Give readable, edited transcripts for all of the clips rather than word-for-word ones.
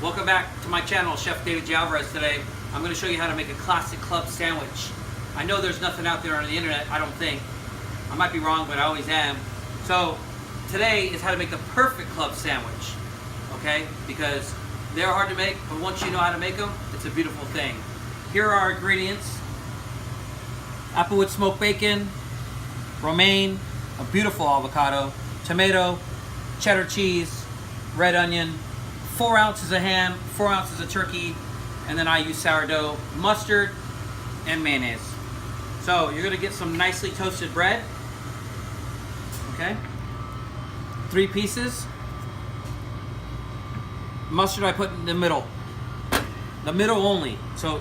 Welcome back to my channel, Chef David J Alvarez. Today I'm going to show you how to make a classic club sandwich. I know there's nothing out there on the internet, I don't think. I might be wrong, but I always am. So today is how to make the perfect club sandwich, okay? Because they're hard to make, but once you know how to make them, it's a beautiful thing. Here are our ingredients: applewood smoked bacon, romaine, a beautiful avocado, tomato, cheddar cheese, red onion, 4 ounces of ham, 4 ounces of turkey, and then I use sourdough, mustard, and mayonnaise. So you're gonna get some nicely toasted bread, okay? 3 pieces. Mustard I put in the middle only. So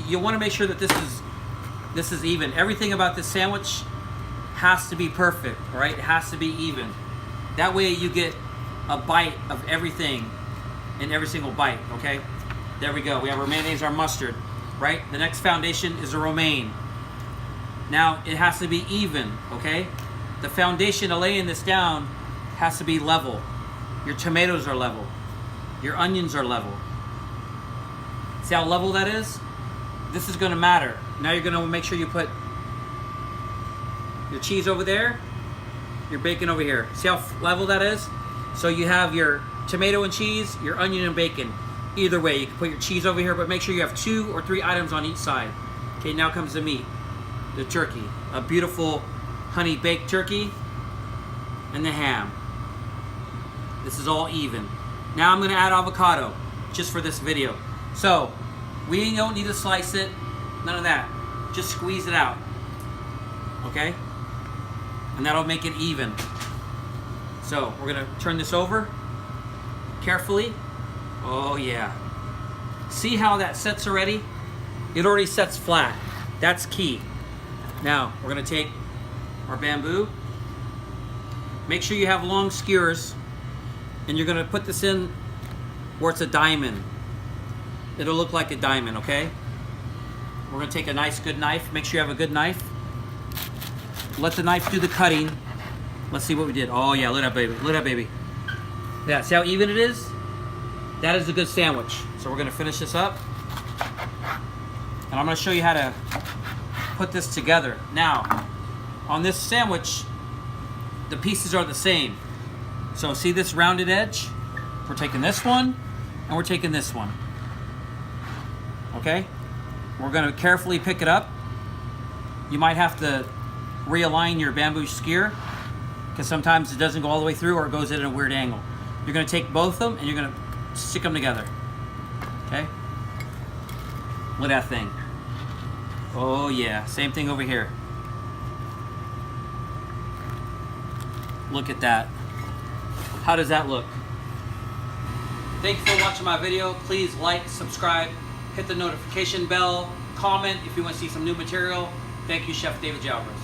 you wanna make sure that this is even. Everything about this sandwich has to be perfect, all right? It has to be even. That way you get a bite of everything in every single bite, okay? There we go. We have our mayonnaise, our mustard, right? The next foundation is a romaine. Now, it has to be even, okay? The foundation of laying this down has to be level. Your tomatoes are level. Your onions are level. See how level that is? This is gonna matter. Now you're gonna make sure you put your cheese over there, your bacon over here. See how level that is? So you have your tomato and cheese, your onion and bacon. Either way, you can put your cheese over here, but make sure you have 2 or 3 items on each side. Okay, now comes the meat, the turkey. A beautiful honey baked turkey and the ham. This is all even. Now I'm gonna add avocado, just for this video. So, we don't need to slice it, none of that. Just squeeze it out, okay? And that'll make it even. So, we're gonna turn this over carefully. Oh yeah. See how that sets already? It already sets flat. That's key. Now, we're gonna take our bamboo. Make sure you have long skewers, and you're gonna put this in where it's a diamond. It'll look like a diamond, okay? We're gonna take a nice, good knife. Make sure you have a good knife. Let the knife do the cutting. Let's see what we did. Oh yeah, look at that baby, look at that baby. Yeah, see how even it is? That is a good sandwich. So we're gonna finish this up. And I'm gonna show you how to put this together. Now, on this sandwich, the pieces are the same. So see this rounded edge? We're taking this one, and we're taking this one. Okay? We're gonna carefully pick it up. You might have to realign your bamboo skewer, because sometimes it doesn't go all the way through or it goes in a weird angle. You're gonna take both of them and you're gonna stick them together. Okay? Look at that thing. Oh yeah, same thing over here. Look at that. How does that look? Thank you for watching my video. Please like, subscribe, hit the notification bell, comment if you want to see some new material. Thank you, Chef David J Alvarez.